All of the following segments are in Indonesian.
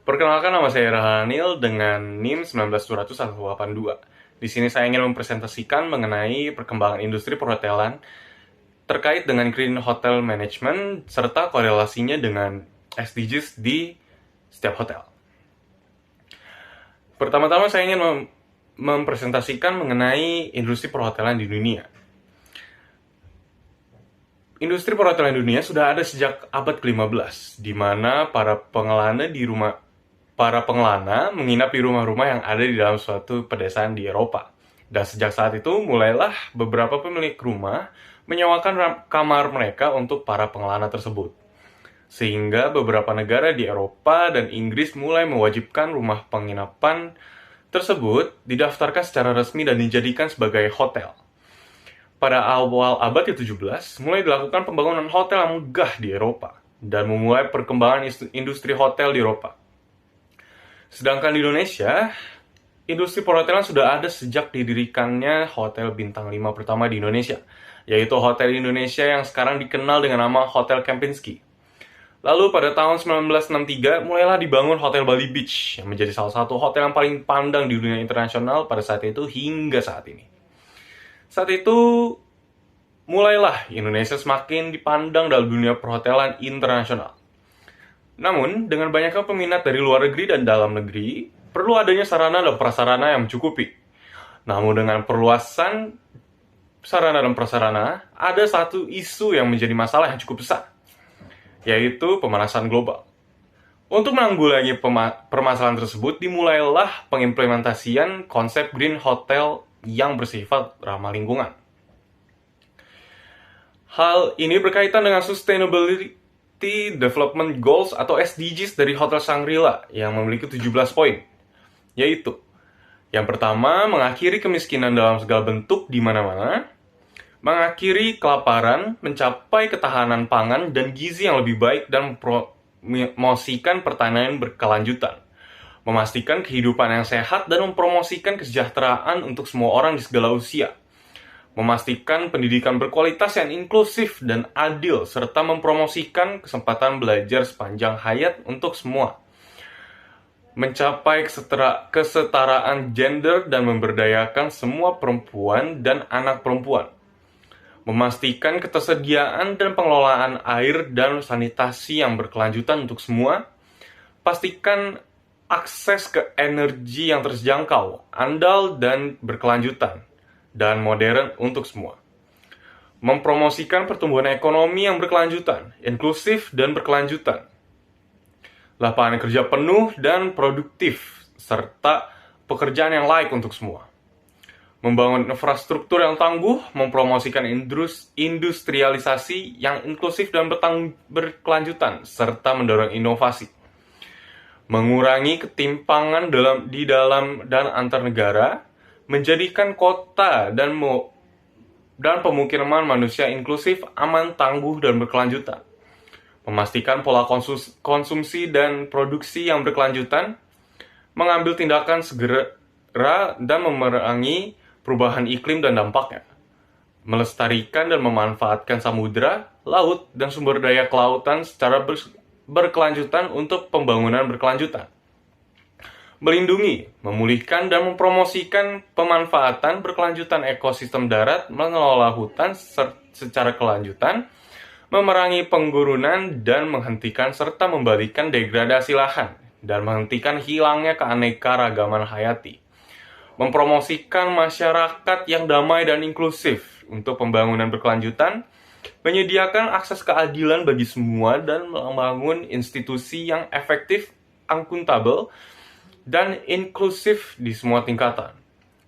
Perkenalkan, nama saya Rahanil dengan NIM 1920182. Di sini saya ingin mempresentasikan mengenai perkembangan industri perhotelan terkait dengan Green Hotel Management serta korelasinya dengan SDGs di setiap hotel. Pertama-tama saya ingin mempresentasikan mengenai industri perhotelan di dunia. Industri perhotelan di dunia sudah ada sejak abad ke-15, di mana para pengelana menginap di rumah-rumah yang ada di dalam suatu pedesaan di Eropa. Dan sejak saat itu, mulailah beberapa pemilik rumah menyewakan kamar mereka untuk para pengelana tersebut. Sehingga beberapa negara di Eropa dan Inggris mulai mewajibkan rumah penginapan tersebut didaftarkan secara resmi dan dijadikan sebagai hotel. Pada awal abad ke-17, mulai dilakukan pembangunan hotel yang megah di Eropa dan memulai perkembangan industri hotel di Eropa. Sedangkan di Indonesia, industri perhotelan sudah ada sejak didirikannya Hotel Bintang 5 pertama di Indonesia, yaitu Hotel Indonesia yang sekarang dikenal dengan nama Hotel Kempinski. Lalu pada tahun 1963, mulailah dibangun Hotel Bali Beach, yang menjadi salah satu hotel yang paling pandang di dunia internasional pada saat itu hingga saat ini. Saat itu, mulailah Indonesia semakin dipandang dalam dunia perhotelan internasional. Namun, dengan banyaknya peminat dari luar negeri dan dalam negeri, perlu adanya sarana dan prasarana yang mencukupi. Namun, dengan perluasan sarana dan prasarana, ada satu isu yang menjadi masalah yang cukup besar, yaitu pemanasan global. Untuk menanggulangi permasalahan tersebut, dimulailah pengimplementasian konsep Green Hotel yang bersifat ramah lingkungan. Hal ini berkaitan dengan sustainability Development Goals atau SDGs dari Hotel Shangri-La yang memiliki 17 poin, yaitu yang pertama, mengakhiri kemiskinan dalam segala bentuk di mana-mana, mengakhiri kelaparan, mencapai ketahanan pangan dan gizi yang lebih baik, dan mempromosikan pertanian berkelanjutan, memastikan kehidupan yang sehat dan mempromosikan kesejahteraan untuk semua orang di segala usia, memastikan pendidikan berkualitas yang inklusif dan adil, serta mempromosikan kesempatan belajar sepanjang hayat untuk semua, mencapai kesetaraan gender dan memberdayakan semua perempuan dan anak perempuan, memastikan ketersediaan dan pengelolaan air dan sanitasi yang berkelanjutan untuk semua, pastikan akses ke energi yang terjangkau, andal dan berkelanjutan, dan modern untuk semua. Mempromosikan pertumbuhan ekonomi yang berkelanjutan, inklusif dan berkelanjutan. Lapangan kerja penuh dan produktif, serta pekerjaan yang layak untuk semua. Membangun infrastruktur yang tangguh, mempromosikan industrialisasi yang inklusif dan berkelanjutan, serta mendorong inovasi. Mengurangi ketimpangan di dalam dan antar negara, menjadikan kota dan pemukiman manusia inklusif, aman, tangguh, dan berkelanjutan. Memastikan pola konsumsi dan produksi yang berkelanjutan, mengambil tindakan segera dan memerangi perubahan iklim dan dampaknya. Melestarikan dan memanfaatkan samudera, laut, dan sumber daya kelautan secara berkelanjutan untuk pembangunan berkelanjutan. Melindungi, memulihkan, dan mempromosikan pemanfaatan berkelanjutan ekosistem darat, mengelola hutan secara kelanjutan, memerangi penggurunan dan menghentikan serta membalikan degradasi lahan, dan menghentikan hilangnya keanekaragaman hayati. Mempromosikan masyarakat yang damai dan inklusif untuk pembangunan berkelanjutan, menyediakan akses keadilan bagi semua, dan membangun institusi yang efektif, akuntabel, dan inklusif di semua tingkatan.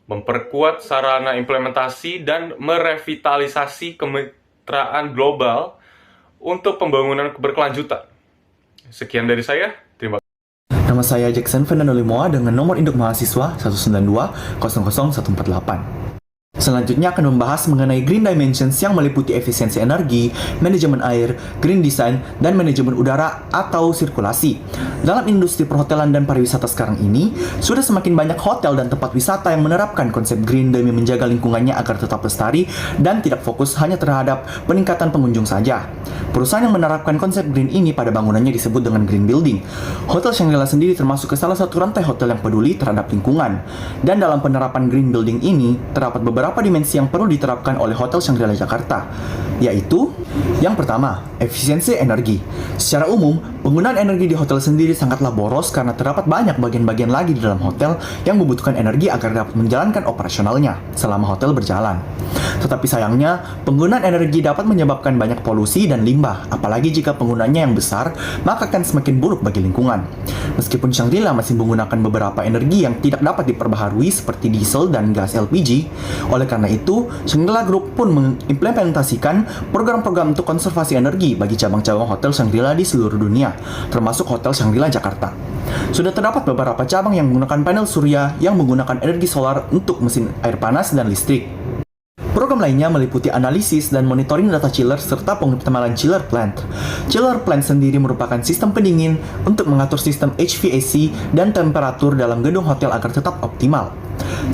Memperkuat sarana implementasi dan merevitalisasi kemitraan global untuk pembangunan berkelanjutan. Sekian dari saya, terima kasih. Nama saya Jackson Fernando Limoa dengan nomor induk mahasiswa 192 00148. Selanjutnya akan membahas mengenai Green Dimensions yang meliputi efisiensi energi, manajemen air, green design, dan manajemen udara atau sirkulasi. Dalam industri perhotelan dan pariwisata sekarang ini, sudah semakin banyak hotel dan tempat wisata yang menerapkan konsep green demi menjaga lingkungannya agar tetap lestari dan tidak fokus hanya terhadap peningkatan pengunjung saja. Perusahaan yang menerapkan konsep green ini pada bangunannya disebut dengan green building. Hotel Shangri-La sendiri termasuk ke salah satu rantai hotel yang peduli terhadap lingkungan. Dan dalam penerapan green building ini, terdapat beberapa dimensi yang perlu diterapkan oleh Hotel Shangri-La Jakarta, yaitu yang pertama, efisiensi energi. Secara umum, penggunaan energi di hotel sendiri sangatlah boros karena terdapat banyak bagian-bagian lagi di dalam hotel yang membutuhkan energi agar dapat menjalankan operasionalnya selama hotel berjalan. Tetapi sayangnya, penggunaan energi dapat menyebabkan banyak polusi dan limbah, apalagi jika penggunaannya yang besar, maka akan semakin buruk bagi lingkungan. Meskipun Shangri-La masih menggunakan beberapa energi yang tidak dapat diperbaharui seperti diesel dan gas LPG, oleh karena itu, Shangri-La Group pun mengimplementasikan program-program untuk konservasi energi bagi cabang-cabang hotel Shangri-La di seluruh dunia, termasuk Hotel Shangri-La Jakarta. Sudah terdapat beberapa cabang yang menggunakan panel surya yang menggunakan energi solar untuk mesin air panas dan listrik. Program lainnya meliputi analisis dan monitoring data chiller serta pengoptimalan chiller plant. Chiller plant sendiri merupakan sistem pendingin untuk mengatur sistem HVAC dan temperatur dalam gedung hotel agar tetap optimal.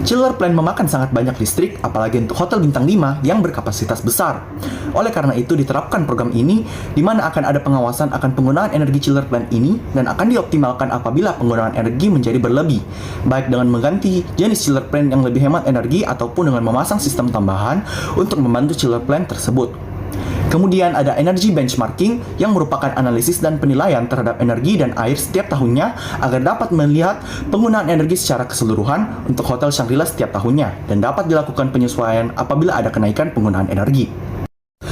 Chiller plant memakan sangat banyak listrik, apalagi untuk hotel bintang 5 yang berkapasitas besar. Oleh karena itu diterapkan program ini, di mana akan ada pengawasan akan penggunaan energi chiller plant ini dan akan dioptimalkan apabila penggunaan energi menjadi berlebih, baik dengan mengganti jenis chiller plant yang lebih hemat energi ataupun dengan memasang sistem tambahan untuk membantu chiller plant tersebut. Kemudian ada energy benchmarking yang merupakan analisis dan penilaian terhadap energi dan air setiap tahunnya agar dapat melihat penggunaan energi secara keseluruhan untuk Hotel Shangri-La setiap tahunnya dan dapat dilakukan penyesuaian apabila ada kenaikan penggunaan energi.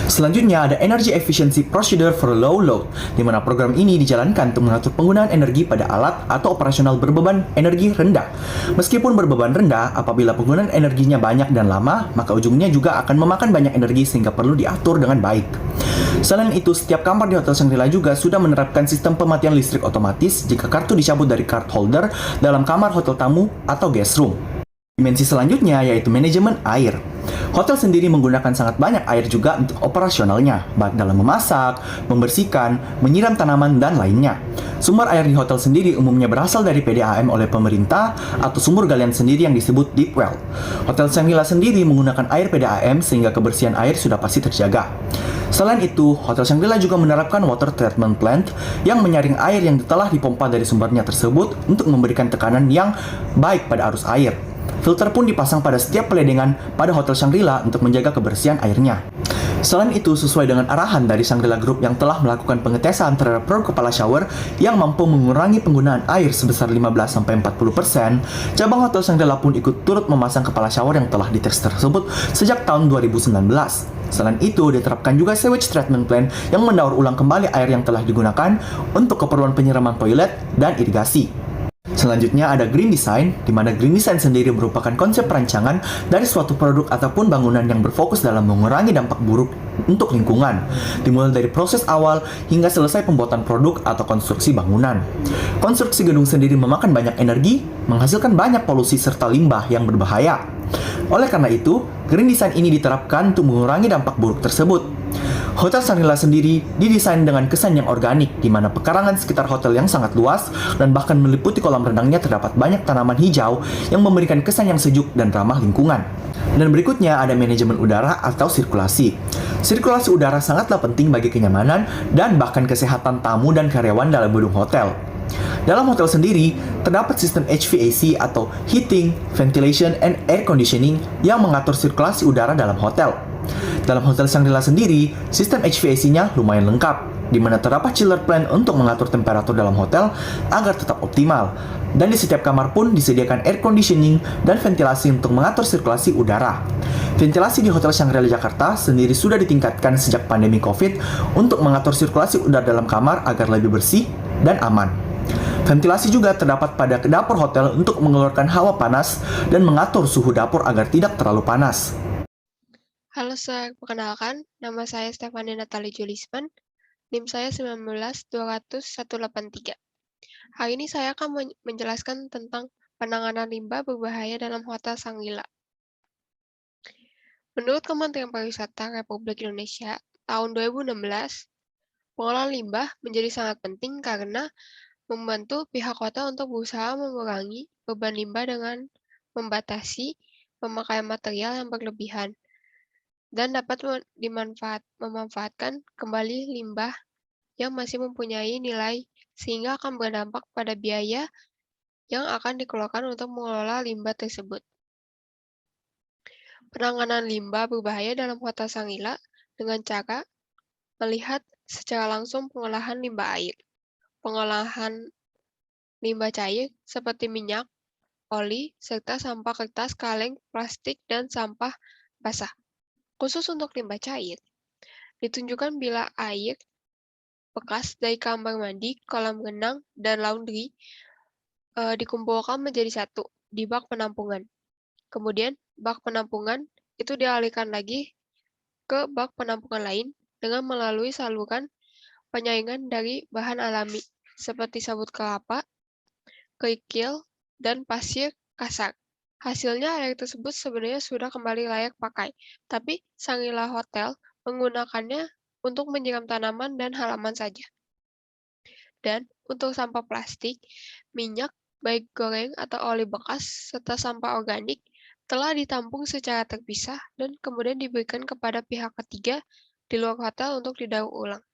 Selanjutnya ada Energy Efficiency Procedure for Low Load, di mana program ini dijalankan untuk mengatur penggunaan energi pada alat atau operasional berbeban energi rendah. Meskipun berbeban rendah, apabila penggunaan energinya banyak dan lama, maka ujungnya juga akan memakan banyak energi sehingga perlu diatur dengan baik. Selain itu, setiap kamar di Hotel Shangri-La juga sudah menerapkan sistem pematian listrik otomatis jika kartu dicabut dari card holder dalam kamar hotel tamu atau guest room. Dimensi selanjutnya yaitu manajemen air. Hotel sendiri menggunakan sangat banyak air juga untuk operasionalnya, baik dalam memasak, membersihkan, menyiram tanaman, dan lainnya. Sumber air di hotel sendiri umumnya berasal dari PDAM oleh pemerintah atau sumur galian sendiri yang disebut deep well. Hotel Shangri-La sendiri menggunakan air PDAM sehingga kebersihan air sudah pasti terjaga. Selain itu, Hotel Shangri-La juga menerapkan water treatment plant yang menyaring air yang telah dipompa dari sumbernya tersebut untuk memberikan tekanan yang baik pada arus air. Filter pun dipasang pada setiap peledengan pada Hotel Shangri-La untuk menjaga kebersihan airnya. Selain itu, sesuai dengan arahan dari Shangri-La Group yang telah melakukan pengetesan terhadap produk kepala shower yang mampu mengurangi penggunaan air sebesar 15-40%, cabang Hotel Shangri-La pun ikut turut memasang kepala shower yang telah dites tersebut sejak tahun 2019. Selain itu, diterapkan juga sewage treatment plant yang mendaur ulang kembali air yang telah digunakan untuk keperluan penyiraman toilet dan irigasi. Selanjutnya ada green design, di mana green design sendiri merupakan konsep perancangan dari suatu produk ataupun bangunan yang berfokus dalam mengurangi dampak buruk untuk lingkungan, dimulai dari proses awal hingga selesai pembuatan produk atau konstruksi bangunan. Konstruksi gedung sendiri memakan banyak energi, menghasilkan banyak polusi serta limbah yang berbahaya. Oleh karena itu, green design ini diterapkan untuk mengurangi dampak buruk tersebut. Hotel Shangri-La sendiri didesain dengan kesan yang organik, di mana pekarangan sekitar hotel yang sangat luas dan bahkan meliputi kolam renangnya terdapat banyak tanaman hijau yang memberikan kesan yang sejuk dan ramah lingkungan. Dan berikutnya ada manajemen udara atau sirkulasi. Sirkulasi udara sangatlah penting bagi kenyamanan dan bahkan kesehatan tamu dan karyawan dalam gedung hotel. Dalam hotel sendiri, terdapat sistem HVAC atau Heating, Ventilation, and Air Conditioning yang mengatur sirkulasi udara dalam hotel. Dalam Hotel Shangri-La sendiri, sistem HVAC-nya lumayan lengkap, di mana terdapat chiller plant untuk mengatur temperatur dalam hotel agar tetap optimal. Dan di setiap kamar pun disediakan air conditioning dan ventilasi untuk mengatur sirkulasi udara. Ventilasi di Hotel Shangri-La Jakarta sendiri sudah ditingkatkan sejak pandemi COVID untuk mengatur sirkulasi udara dalam kamar agar lebih bersih dan aman. Ventilasi juga terdapat pada dapur hotel untuk mengeluarkan hawa panas dan mengatur suhu dapur agar tidak terlalu panas. Halo Sir, perkenalkan, nama saya Stefani Natali Julisman, NIM saya 19200-183. Hari ini saya akan menjelaskan tentang penanganan limbah berbahaya dalam Hotel Shangri-La. Menurut Kementerian Pariwisata Republik Indonesia, tahun 2016, pengelolaan limbah menjadi sangat penting karena membantu pihak kota untuk berusaha mengurangi beban limbah dengan membatasi pemakaian material yang berlebihan dan dapat memanfaatkan kembali limbah yang masih mempunyai nilai sehingga akan berdampak pada biaya yang akan dikeluarkan untuk mengelola limbah tersebut. Penanganan limbah berbahaya dalam Kota Sangila dengan cara melihat secara langsung pengolahan limbah air, pengolahan limbah cair seperti minyak, oli, serta sampah kertas, kaleng, plastik, dan sampah basah. Khusus untuk limbah cair, ditunjukkan bila air bekas dari kamar mandi, kolam renang, dan laundry dikumpulkan menjadi satu di bak penampungan. Kemudian, bak penampungan itu dialihkan lagi ke bak penampungan lain dengan melalui saluran penyaringan dari bahan alami seperti sabut kelapa, kerikil, dan pasir kasar. Hasilnya air tersebut sebenarnya sudah kembali layak pakai, tapi Shangri-La Hotel menggunakannya untuk menyiram tanaman dan halaman saja. Dan untuk sampah plastik, minyak, baik goreng atau oli bekas, serta sampah organik telah ditampung secara terpisah dan kemudian diberikan kepada pihak ketiga di luar hotel untuk didaur ulang.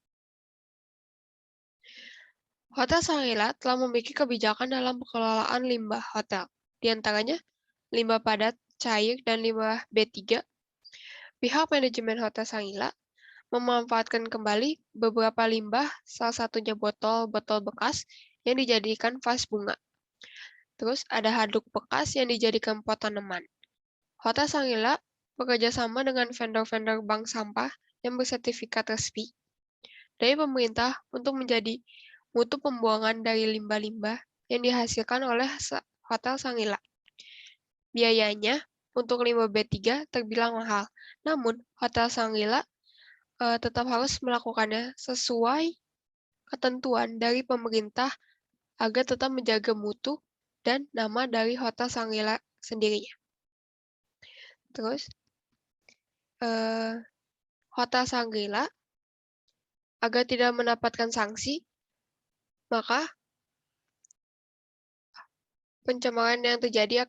Hotel Shangri-La telah memiliki kebijakan dalam pengelolaan limbah hotel, di antaranya limbah padat, cair, dan limbah B3. Pihak manajemen Hotel Shangri-La memanfaatkan kembali beberapa limbah, salah satunya botol-botol bekas yang dijadikan vas bunga. Terus ada handuk bekas yang dijadikan pot tanaman. Hotel Shangri-La bekerja sama dengan vendor-vendor bank sampah yang bersertifikat resmi dari pemerintah untuk menjadi mutu pembuangan dari limbah-limbah yang dihasilkan oleh Hotel Shangri-La. Biayanya untuk limbah B3 terbilang mahal, namun Hotel Shangri-La tetap harus melakukannya sesuai ketentuan dari pemerintah agar tetap menjaga mutu dan nama dari Hotel Shangri-La sendirinya. Terus, Hotel Shangri-La agar tidak mendapatkan sanksi, maka pencemaran yang terjadi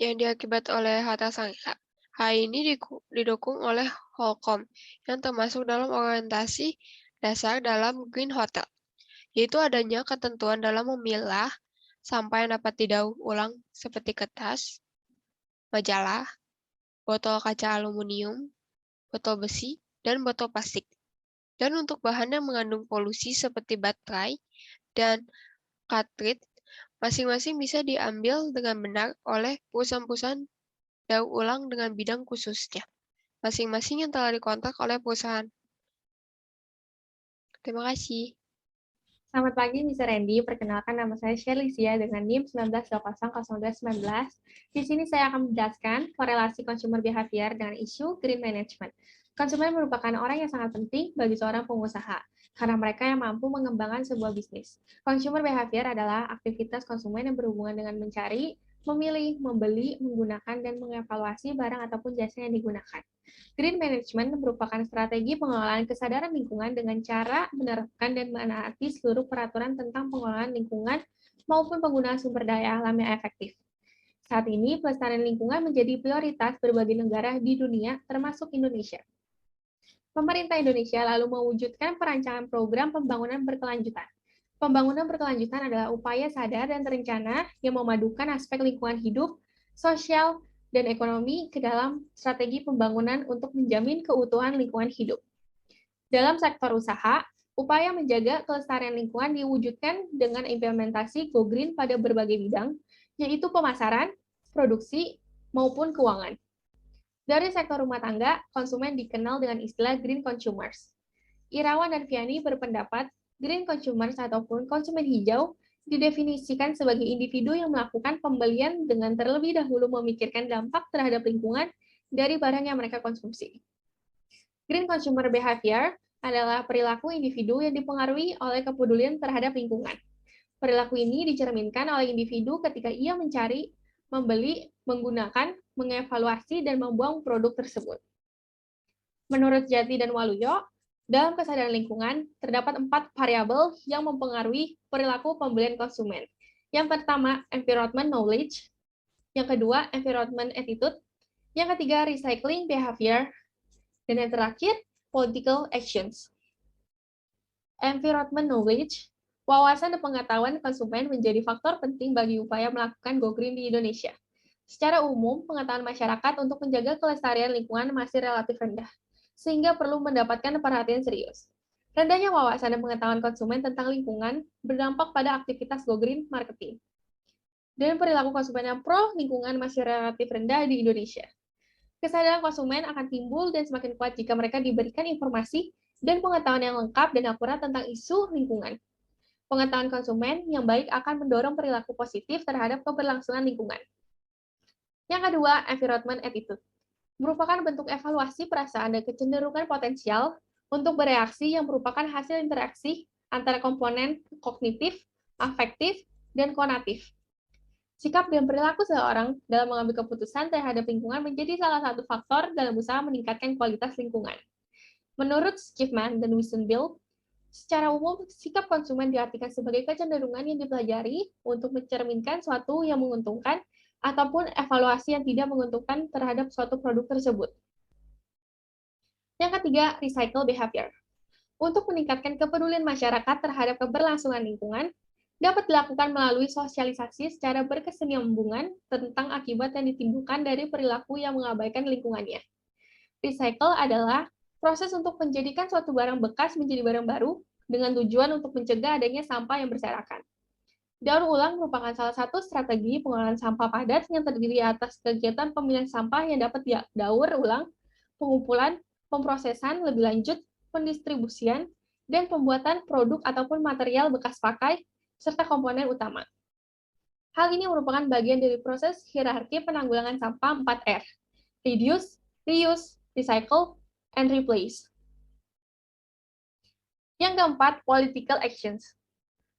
diakibat oleh Hotel Shangri-La. Hal ini didukung oleh Holcom, yang termasuk dalam orientasi dasar dalam Green Hotel, yaitu adanya ketentuan dalam memilah sampah yang dapat didaur ulang seperti kertas, majalah, botol kaca aluminium, botol besi, dan botol plastik. Dan untuk bahan yang mengandung polusi seperti baterai dan cartridge, masing-masing bisa diambil dengan benar oleh perusahaan-perusahaan daur ulang dengan bidang khususnya, masing-masing yang telah dikontrak oleh perusahaan. Terima kasih. Selamat pagi, Mr. Randy. Perkenalkan, nama saya Shirley Sia dengan NIM 19200219. Di sini saya akan menjelaskan korelasi consumer behavior dengan isu green management. Konsumen merupakan orang yang sangat penting bagi seorang pengusaha, karena mereka yang mampu mengembangkan sebuah bisnis. Consumer behavior adalah aktivitas konsumen yang berhubungan dengan mencari, memilih, membeli, menggunakan, dan mengevaluasi barang ataupun jasa yang digunakan. Green management merupakan strategi pengelolaan kesadaran lingkungan dengan cara menerapkan dan menaati seluruh peraturan tentang pengelolaan lingkungan maupun penggunaan sumber daya alam yang efektif. Saat ini, pelestarian lingkungan menjadi prioritas berbagai negara di dunia, termasuk Indonesia. Pemerintah Indonesia lalu mewujudkan perancangan program pembangunan berkelanjutan. Pembangunan berkelanjutan adalah upaya sadar dan terencana yang memadukan aspek lingkungan hidup, sosial, dan ekonomi ke dalam strategi pembangunan untuk menjamin keutuhan lingkungan hidup. Dalam sektor usaha, upaya menjaga kelestarian lingkungan diwujudkan dengan implementasi Go Green pada berbagai bidang, yaitu pemasaran, produksi, maupun keuangan. Dari sektor rumah tangga, konsumen dikenal dengan istilah green consumers. Irawan dan Vianney berpendapat green consumers ataupun konsumen hijau didefinisikan sebagai individu yang melakukan pembelian dengan terlebih dahulu memikirkan dampak terhadap lingkungan dari barang yang mereka konsumsi. Green consumer behavior adalah perilaku individu yang dipengaruhi oleh kepedulian terhadap lingkungan. Perilaku ini dicerminkan oleh individu ketika ia mencari, membeli, menggunakan, mengevaluasi, dan membuang produk tersebut. Menurut Jati dan Waluyo, dalam kesadaran lingkungan, terdapat 4 variabel yang mempengaruhi perilaku pembelian konsumen. Yang pertama, environment knowledge. Yang kedua, environment attitude. Yang ketiga, recycling behavior. Dan yang terakhir, political actions. Environment knowledge, wawasan dan pengetahuan konsumen menjadi faktor penting bagi upaya melakukan Go Green di Indonesia. Secara umum, pengetahuan masyarakat untuk menjaga kelestarian lingkungan masih relatif rendah, sehingga perlu mendapatkan perhatian serius. Rendahnya wawasan dan pengetahuan konsumen tentang lingkungan berdampak pada aktivitas Go Green marketing. Dan perilaku konsumen yang pro lingkungan masih relatif rendah di Indonesia. Kesadaran konsumen akan timbul dan semakin kuat jika mereka diberikan informasi dan pengetahuan yang lengkap dan akurat tentang isu lingkungan. Pengetahuan konsumen yang baik akan mendorong perilaku positif terhadap keberlangsungan lingkungan. Yang kedua, environment attitude. Merupakan bentuk evaluasi perasaan dan kecenderungan potensial untuk bereaksi yang merupakan hasil interaksi antara komponen kognitif, afektif, dan konatif. Sikap dan perilaku seseorang dalam mengambil keputusan terhadap lingkungan menjadi salah satu faktor dalam usaha meningkatkan kualitas lingkungan. Menurut Schiffman dan Wissenbill, secara umum, sikap konsumen diartikan sebagai kecenderungan yang dipelajari untuk mencerminkan suatu yang menguntungkan ataupun evaluasi yang tidak menguntungkan terhadap suatu produk tersebut. Yang ketiga, recycle behavior. Untuk meningkatkan kepedulian masyarakat terhadap keberlangsungan lingkungan, dapat dilakukan melalui sosialisasi secara berkesinambungan tentang akibat yang ditimbulkan dari perilaku yang mengabaikan lingkungannya. Recycle adalah proses untuk menjadikan suatu barang bekas menjadi barang baru dengan tujuan untuk mencegah adanya sampah yang berserakan. Daur ulang merupakan salah satu strategi pengolahan sampah padat yang terdiri atas kegiatan pemilihan sampah yang dapat didaur ulang, pengumpulan, pemrosesan lebih lanjut, pendistribusian, dan pembuatan produk ataupun material bekas pakai, serta komponen utama. Hal ini merupakan bagian dari proses hierarki penanggulangan sampah 4R, reduce, reuse, recycle, and replace. Yang keempat, political actions.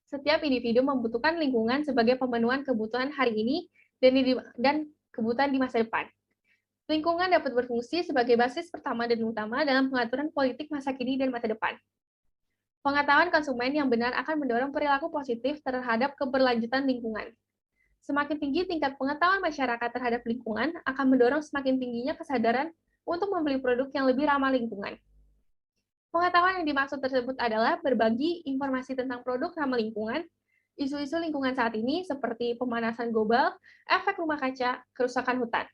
Setiap individu membutuhkan lingkungan sebagai pemenuhan kebutuhan hari ini dan kebutuhan di masa depan. Lingkungan dapat berfungsi sebagai basis pertama dan utama dalam pengaturan politik masa kini dan masa depan. Pengetahuan konsumen yang benar akan mendorong perilaku positif terhadap keberlanjutan lingkungan. Semakin tinggi tingkat pengetahuan masyarakat terhadap lingkungan akan mendorong semakin tingginya kesadaran untuk membeli produk yang lebih ramah lingkungan. Pengetahuan yang dimaksud tersebut adalah berbagi informasi tentang produk ramah lingkungan, isu-isu lingkungan saat ini seperti pemanasan global, efek rumah kaca, kerusakan hutan,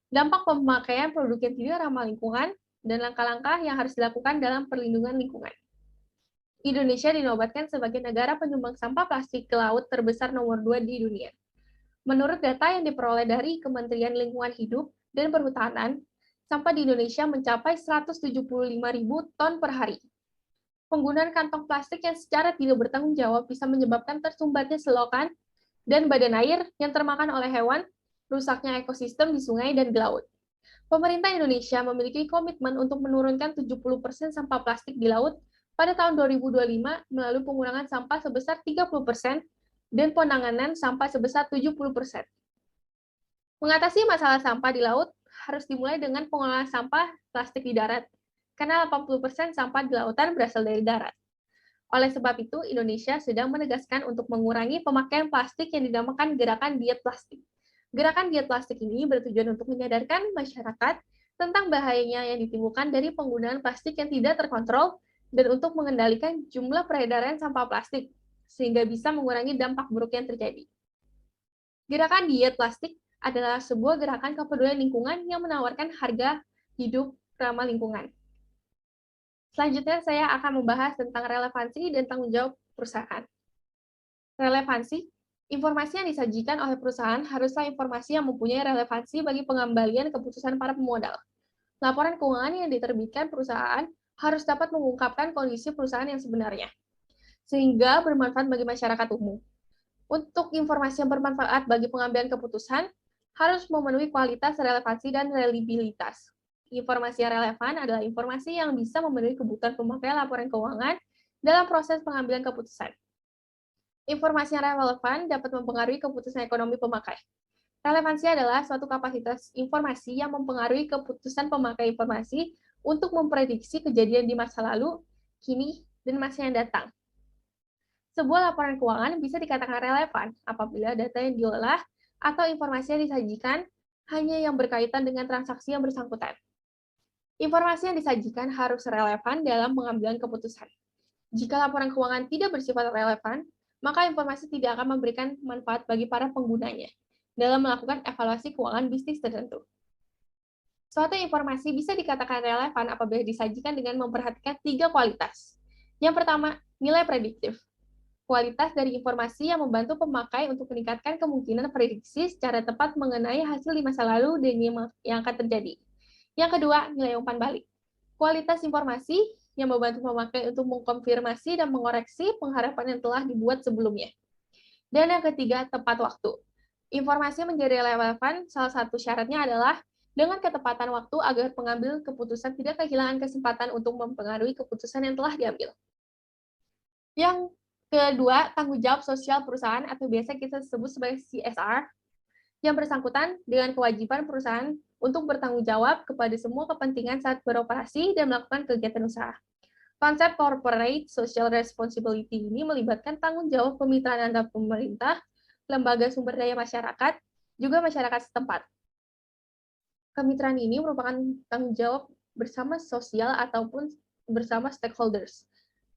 dampak pemakaian produk yang tidak ramah lingkungan, dan langkah-langkah yang harus dilakukan dalam perlindungan lingkungan. Indonesia dinobatkan sebagai negara penyumbang sampah plastik ke laut terbesar nomor 2 di dunia. Menurut data yang diperoleh dari Kementerian Lingkungan Hidup dan Perhutanan, sampah di Indonesia mencapai 175.000 ton per hari. Penggunaan kantong plastik yang secara tidak bertanggung jawab bisa menyebabkan tersumbatnya selokan dan badan air yang termakan oleh hewan, rusaknya ekosistem di sungai dan di laut. Pemerintah Indonesia memiliki komitmen untuk menurunkan 70% sampah plastik di laut pada tahun 2025 melalui pengurangan sampah sebesar 30% dan penanganan sampah sebesar 70%. Mengatasi masalah sampah di laut harus dimulai dengan pengolahan sampah plastik di darat, karena 80% sampah di lautan berasal dari darat. Oleh sebab itu, Indonesia sedang menegaskan untuk mengurangi pemakaian plastik yang dinamakan Gerakan Diet Plastik. Gerakan Diet Plastik ini bertujuan untuk menyadarkan masyarakat tentang bahayanya yang ditimbulkan dari penggunaan plastik yang tidak terkontrol dan untuk mengendalikan jumlah peredaran sampah plastik, sehingga bisa mengurangi dampak buruk yang terjadi. Gerakan Diet Plastik adalah sebuah gerakan kepedulian lingkungan yang menawarkan harga hidup ramah lingkungan. Selanjutnya, saya akan membahas tentang relevansi dan tanggung jawab perusahaan. Relevansi, informasi yang disajikan oleh perusahaan haruslah informasi yang mempunyai relevansi bagi pengembalian keputusan para pemodal. Laporan keuangan yang diterbitkan perusahaan harus dapat mengungkapkan kondisi perusahaan yang sebenarnya, sehingga bermanfaat bagi masyarakat umum. Untuk informasi yang bermanfaat bagi pengambilan keputusan, harus memenuhi kualitas, relevansi, dan reliabilitas. Informasi yang relevan adalah informasi yang bisa memenuhi kebutuhan pemakai laporan keuangan dalam proses pengambilan keputusan. Informasi yang relevan dapat mempengaruhi keputusan ekonomi pemakai. Relevansi adalah suatu kapasitas informasi yang mempengaruhi keputusan pemakai informasi untuk memprediksi kejadian di masa lalu, kini, dan masa yang datang. Sebuah laporan keuangan bisa dikatakan relevan apabila data yang diolah atau informasi yang disajikan hanya yang berkaitan dengan transaksi yang bersangkutan. Informasi yang disajikan harus relevan dalam pengambilan keputusan. Jika laporan keuangan tidak bersifat relevan, maka informasi tidak akan memberikan manfaat bagi para penggunanya dalam melakukan evaluasi keuangan bisnis tertentu. Suatu informasi bisa dikatakan relevan apabila disajikan dengan memperhatikan 3 kualitas. Yang pertama, nilai prediktif. Kualitas dari informasi yang membantu pemakai untuk meningkatkan kemungkinan prediksi secara tepat mengenai hasil di masa lalu dan yang akan terjadi. Yang kedua, nilai umpan balik. Kualitas informasi yang membantu pemakai untuk mengkonfirmasi dan mengoreksi pengharapan yang telah dibuat sebelumnya. Dan yang ketiga, tepat waktu. Informasi menjadi relevan, salah satu syaratnya adalah dengan ketepatan waktu agar pengambil keputusan tidak kehilangan kesempatan untuk mempengaruhi keputusan yang telah diambil. Yang kedua, tanggung jawab sosial perusahaan atau biasa kita sebut sebagai CSR, yang bersangkutan dengan kewajiban perusahaan untuk bertanggung jawab kepada semua kepentingan saat beroperasi dan melakukan kegiatan usaha. Konsep corporate social responsibility ini melibatkan tanggung jawab kemitraan antara pemerintah, lembaga sumber daya masyarakat, juga masyarakat setempat. Kemitraan ini merupakan tanggung jawab bersama sosial ataupun bersama stakeholders.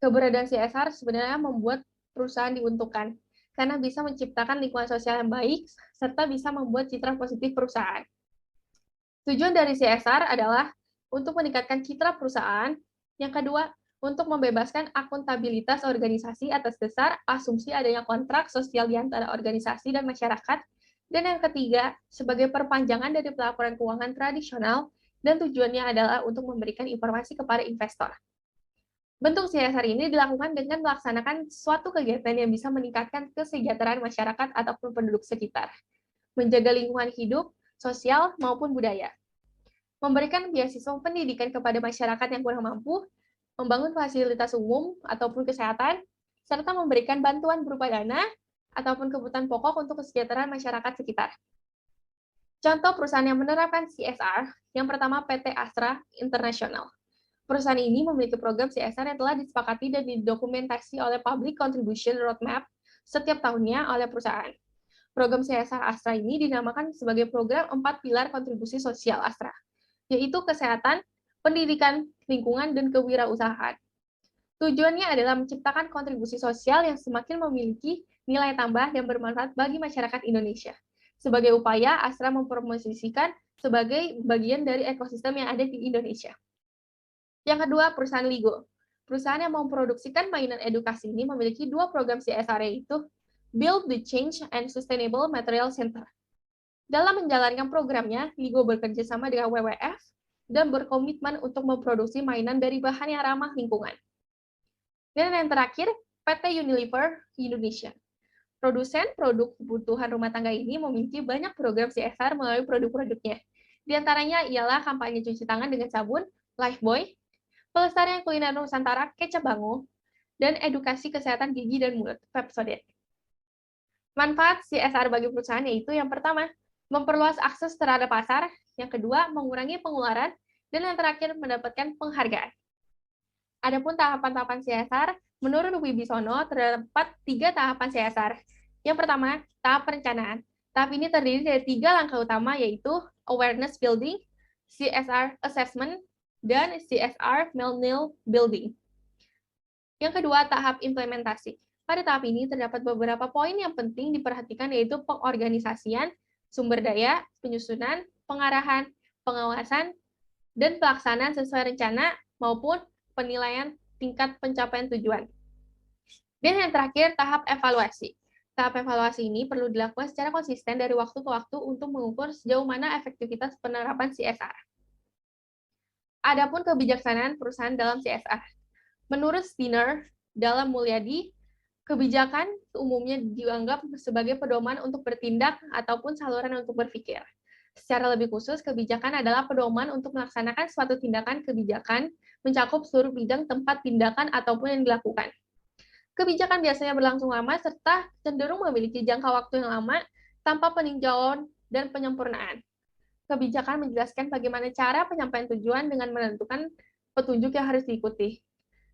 Keberadaan CSR sebenarnya membuat perusahaan diuntungkan, karena bisa menciptakan lingkungan sosial yang baik, serta bisa membuat citra positif perusahaan. Tujuan dari CSR adalah untuk meningkatkan citra perusahaan, yang kedua, untuk membebaskan akuntabilitas organisasi atas dasar asumsi adanya kontrak sosial di antara organisasi dan masyarakat, dan yang ketiga, sebagai perpanjangan dari pelaporan keuangan tradisional, dan tujuannya adalah untuk memberikan informasi kepada investor. Bentuk CSR ini dilakukan dengan melaksanakan suatu kegiatan yang bisa meningkatkan kesejahteraan masyarakat ataupun penduduk sekitar, menjaga lingkungan hidup, sosial, maupun budaya, memberikan beasiswa pendidikan kepada masyarakat yang kurang mampu, membangun fasilitas umum ataupun kesehatan, serta memberikan bantuan berupa dana ataupun kebutuhan pokok untuk kesejahteraan masyarakat sekitar. Contoh perusahaan yang menerapkan CSR, yang pertama PT Astra International. Perusahaan ini memiliki program CSR yang telah disepakati dan didokumentasi oleh Public Contribution Roadmap setiap tahunnya oleh perusahaan. Program CSR Astra ini dinamakan sebagai program 4 pilar kontribusi sosial Astra, yaitu kesehatan, pendidikan, lingkungan, dan kewirausahaan. Tujuannya adalah menciptakan kontribusi sosial yang semakin memiliki nilai tambah dan bermanfaat bagi masyarakat Indonesia. Sebagai upaya, Astra mempromosikan sebagai bagian dari ekosistem yang ada di Indonesia. Yang kedua, perusahaan Ligo. Perusahaan yang memproduksikan mainan edukasi ini memiliki 2 program CSR, yaitu Build the Change and Sustainable Material Center. Dalam menjalankan programnya, Ligo bekerja sama dengan WWF dan berkomitmen untuk memproduksi mainan dari bahan yang ramah lingkungan. Dan yang terakhir, PT Unilever Indonesia. Produsen produk kebutuhan rumah tangga ini memiliki banyak program CSR melalui produk-produknya. Di antaranya ialah kampanye cuci tangan dengan sabun, Lifebuoy, pelestarian kuliner Nusantara, Kecap Bango, dan edukasi kesehatan gigi dan mulut, Pepsodent. Manfaat CSR bagi perusahaan yaitu yang pertama, memperluas akses terhadap pasar, yang kedua, mengurangi pengeluaran, dan yang terakhir, mendapatkan penghargaan. Adapun tahapan-tahapan CSR, menurut Wibisono, terdapat 3 tahapan CSR. Yang pertama, tahap perencanaan. Tahap ini terdiri dari 3 langkah utama, yaitu awareness building, CSR assessment, dan CSR millennial building. Yang kedua, tahap implementasi. Pada tahap ini terdapat beberapa poin yang penting diperhatikan, yaitu pengorganisasian, sumber daya, penyusunan, pengarahan, pengawasan, dan pelaksanaan sesuai rencana maupun penilaian tingkat pencapaian tujuan. Dan yang terakhir, tahap evaluasi. Tahap evaluasi ini perlu dilakukan secara konsisten dari waktu ke waktu untuk mengukur sejauh mana efektivitas penerapan CSR. Adapun kebijaksanaan perusahaan dalam CSR. Menurut Steiner dalam Mulyadi, kebijakan umumnya dianggap sebagai pedoman untuk bertindak ataupun saluran untuk berpikir. Secara lebih khusus, kebijakan adalah pedoman untuk melaksanakan suatu tindakan kebijakan mencakup seluruh bidang tempat tindakan ataupun yang dilakukan. Kebijakan biasanya berlangsung lama serta cenderung memiliki jangka waktu yang lama tanpa peninjauan dan penyempurnaan. Kebijakan menjelaskan bagaimana cara penyampaian tujuan dengan menentukan petunjuk yang harus diikuti.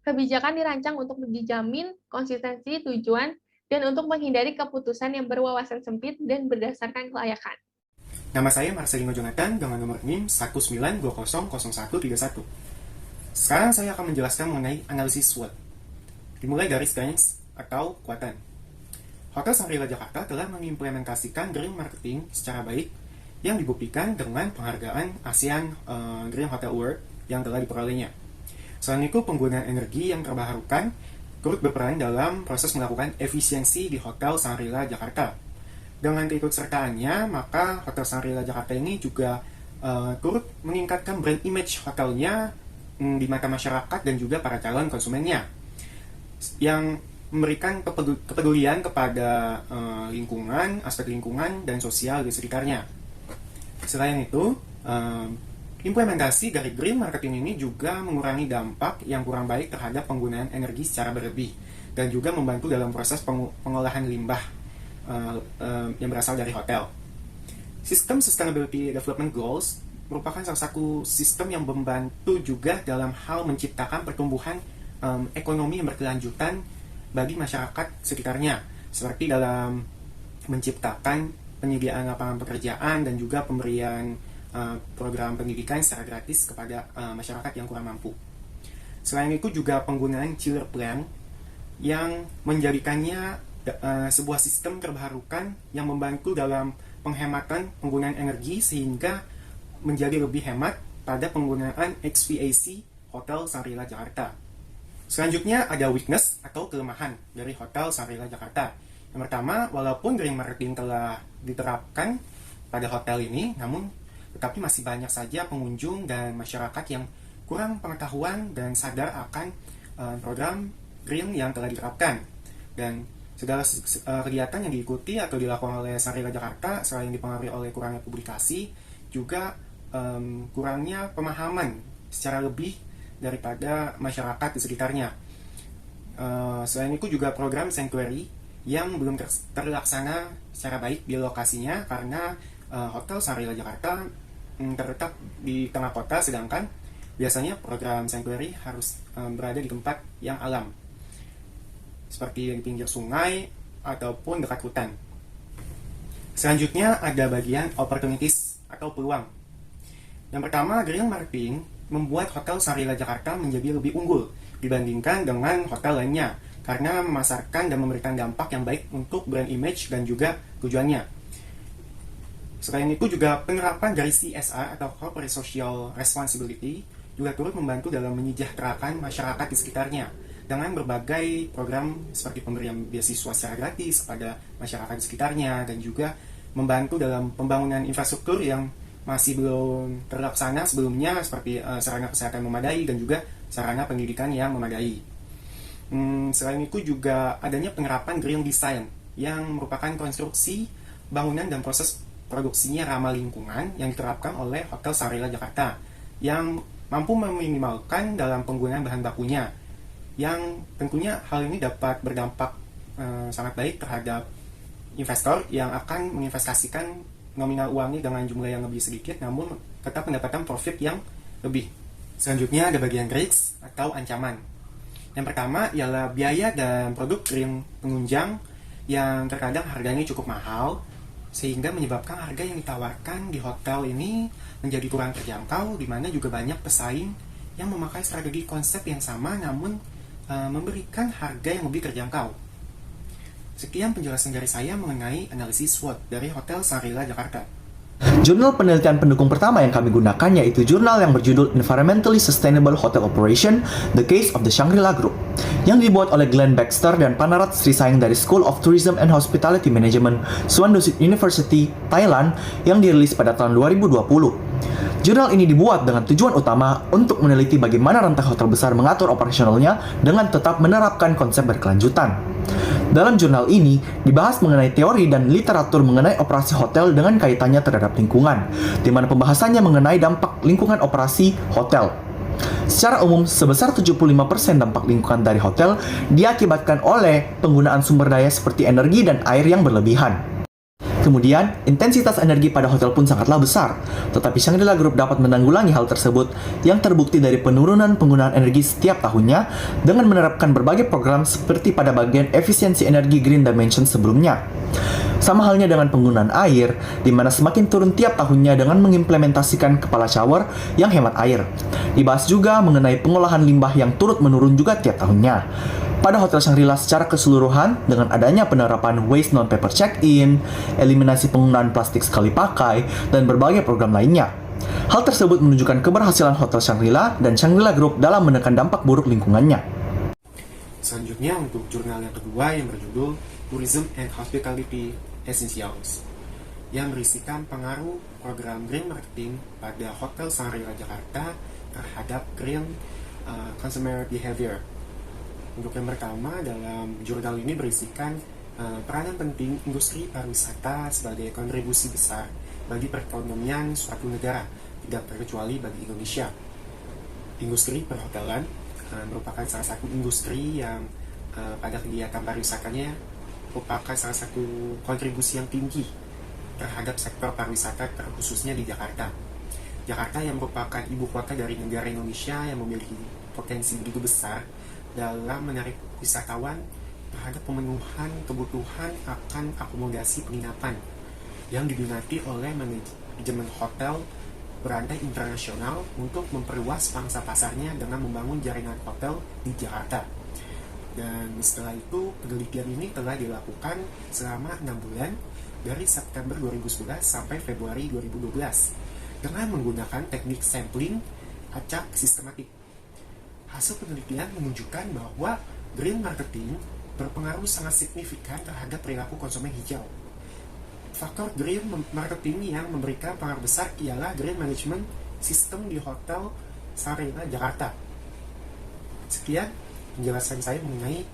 Kebijakan dirancang untuk dijamin konsistensi tujuan dan untuk menghindari keputusan yang berwawasan sempit dan berdasarkan kelayakan. Nama saya Marcelino Jonathan dengan nomor NIM 192000131. Sekarang saya akan menjelaskan mengenai analisis SWOT. Dimulai dari strengths atau kekuatan. Hotel Shangri-La Jakarta telah mengimplementasikan green marketing secara baik yang dibuktikan dengan penghargaan ASEAN Green Hotel Award yang telah diperolehnya. Selain itu, penggunaan energi yang terbarukan turut berperan dalam proses melakukan efisiensi di Hotel Shangri-La Jakarta. Dengan keikutsertaannya, maka Hotel Shangri-La Jakarta ini juga turut meningkatkan brand image hotelnya di mata masyarakat dan juga para calon konsumennya, yang memberikan kepedulian kepada lingkungan, aspek lingkungan, dan sosial di sekitarnya. Selain itu, implementasi dari green marketing ini juga mengurangi dampak yang kurang baik terhadap penggunaan energi secara berlebih dan juga membantu dalam proses pengolahan limbah yang berasal dari hotel. Sistem Sustainability Development Goals merupakan salah satu sistem yang membantu juga dalam hal menciptakan pertumbuhan ekonomi yang berkelanjutan bagi masyarakat sekitarnya, seperti dalam menciptakan penyediaan lapangan pekerjaan dan juga pemberian program pendidikan secara gratis kepada masyarakat yang kurang mampu. Selain itu juga penggunaan chiller plant yang menjadikannya sebuah sistem terbarukan yang membantu dalam penghematan penggunaan energi sehingga menjadi lebih hemat pada penggunaan HVAC Hotel Shangri-La Jakarta. Selanjutnya ada weakness atau kelemahan dari Hotel Shangri-La Jakarta. Yang pertama, walaupun green marketing telah diterapkan pada hotel ini, namun tetapi masih banyak saja pengunjung dan masyarakat yang kurang pengetahuan dan sadar akan program green yang telah diterapkan. Dan segala kegiatan yang diikuti atau dilakukan oleh Shangri-La Jakarta selain dipengaruhi oleh kurangnya publikasi, juga kurangnya pemahaman secara lebih daripada masyarakat di sekitarnya. Selain itu juga program sanctuary yang belum terlaksana secara baik di lokasinya karena Hotel Shangri-La Jakarta terletak di tengah kota, sedangkan biasanya program sanctuary harus berada di tempat yang alam, seperti di pinggir sungai ataupun dekat hutan. Selanjutnya ada bagian opportunities atau peluang. Yang pertama, green marketing membuat Hotel Shangri-La Jakarta menjadi lebih unggul dibandingkan dengan hotel lainnya karena memasarkan dan memberikan dampak yang baik untuk brand image dan juga tujuannya. Selain itu juga penerapan dari CSR atau Corporate Social Responsibility juga turut membantu dalam menyejahterakan masyarakat di sekitarnya dengan berbagai program seperti pemberian beasiswa secara gratis kepada masyarakat di sekitarnya dan juga membantu dalam pembangunan infrastruktur yang masih belum terlaksana sebelumnya seperti sarana kesehatan memadai dan juga sarana pendidikan yang memadai. Selain itu juga adanya penerapan green design yang merupakan konstruksi bangunan dan proses produksinya ramah lingkungan yang diterapkan oleh Hotel Shangri-La Jakarta yang mampu meminimalkan dalam penggunaan bahan bakunya, yang tentunya hal ini dapat berdampak sangat baik terhadap investor yang akan menginvestasikan nominal uangnya dengan jumlah yang lebih sedikit namun tetap mendapatkan profit yang lebih. Selanjutnya ada bagian risks atau ancaman. Yang pertama ialah biaya dan produk green penunjang yang terkadang harganya cukup mahal sehingga menyebabkan harga yang ditawarkan di hotel ini menjadi kurang terjangkau, di mana juga banyak pesaing yang memakai strategi konsep yang sama namun memberikan harga yang lebih terjangkau. Sekian penjelasan dari saya mengenai analisis SWOT dari Hotel Shangri-La Jakarta. Jurnal penelitian pendukung pertama yang kami gunakan yaitu jurnal yang berjudul Environmentally Sustainable Hotel Operation, The Case of the Shangri-La Group, yang dibuat oleh Glenn Baxter dan Panarat Srisayang dari School of Tourism and Hospitality Management, Suwon University, Thailand, yang dirilis pada tahun 2020. Jurnal ini dibuat dengan tujuan utama untuk meneliti bagaimana rantai hotel besar mengatur operasionalnya dengan tetap menerapkan konsep berkelanjutan. Dalam jurnal ini, dibahas mengenai teori dan literatur mengenai operasi hotel dengan kaitannya terhadap lingkungan, di mana pembahasannya mengenai dampak lingkungan operasi hotel. Secara umum, sebesar 75% dampak lingkungan dari hotel diakibatkan oleh penggunaan sumber daya seperti energi dan air yang berlebihan. Kemudian, intensitas energi pada hotel pun sangatlah besar, tetapi Shangri-La Group dapat menanggulangi hal tersebut yang terbukti dari penurunan penggunaan energi setiap tahunnya dengan menerapkan berbagai program seperti pada bagian efisiensi energi Green Dimension sebelumnya. Sama halnya dengan penggunaan air, di mana semakin turun tiap tahunnya dengan mengimplementasikan kepala shower yang hemat air. Dibahas juga mengenai pengolahan limbah yang turut menurun juga tiap tahunnya. Pada Hotel Shangri-La secara keseluruhan, dengan adanya penerapan waste non-paper check-in, eliminasi penggunaan plastik sekali pakai, dan berbagai program lainnya. Hal tersebut menunjukkan keberhasilan Hotel Shangri-La dan Shangri-La Group dalam menekan dampak buruk lingkungannya. Selanjutnya untuk jurnal yang kedua yang berjudul Tourism and Hospitality Essentials, yang berisikan pengaruh program green marketing pada Hotel Shangri-La Jakarta terhadap green consumer behavior. Untuk yang pertama, dalam jurnal ini berisikan peranan penting industri pariwisata sebagai kontribusi besar bagi perekonomian suatu negara, tidak terkecuali bagi Indonesia. Industri perhotelan merupakan salah satu industri yang pada kegiatan pariwisatanya merupakan salah satu kontribusi yang tinggi terhadap sektor pariwisata khususnya di Jakarta. Jakarta yang merupakan ibu kota dari negara Indonesia yang memiliki potensi begitu besar dalam menarik wisatawan terhadap pemenuhan kebutuhan akan akomodasi penginapan yang diminati oleh manajemen hotel berantai internasional untuk memperluas pangsa pasarnya dengan membangun jaringan hotel di Jakarta. Dan setelah itu, penelitian ini telah dilakukan selama 6 bulan dari September 2011 sampai Februari 2012 dengan menggunakan teknik sampling acak sistematik. Hasil penelitian menunjukkan bahwa green marketing berpengaruh sangat signifikan terhadap perilaku konsumen hijau. Faktor green marketing yang memberikan pengaruh besar ialah green management system di Hotel Shangri-La Jakarta. Sekian penjelasan saya mengenai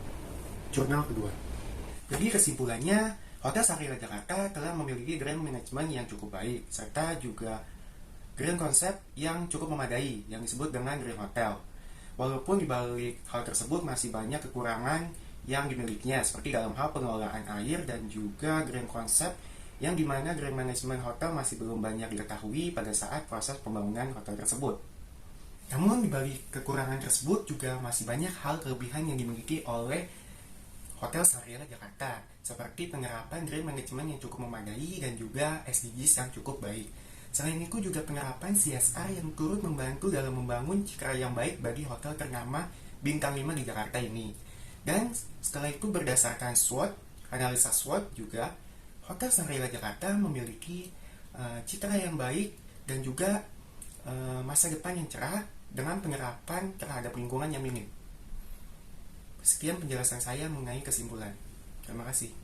jurnal kedua. Jadi kesimpulannya, Hotel Shangri-La Jakarta telah memiliki green management yang cukup baik, serta juga green concept yang cukup memadai yang disebut dengan green hotel. Walaupun di balik hal tersebut masih banyak kekurangan yang dimilikinya, seperti dalam hal pengelolaan air dan juga green concept yang dimana green management hotel masih belum banyak diketahui pada saat proses pembangunan hotel tersebut. Namun di balik kekurangan tersebut juga masih banyak hal kelebihan yang dimiliki oleh Hotel Shangri-La Jakarta, seperti penerapan green management yang cukup memadai dan juga SDGs yang cukup baik. Selain itu juga penerapan CSR yang turut membantu dalam membangun citra yang baik bagi hotel ternama bintang 5 di Jakarta ini. Dan setelah itu berdasarkan SWOT, analisa SWOT juga, Hotel Shangri-La Jakarta memiliki citra yang baik dan juga masa depan yang cerah dengan penerapan terhadap lingkungan yang minim. Sekian penjelasan saya mengenai kesimpulan. Terima kasih.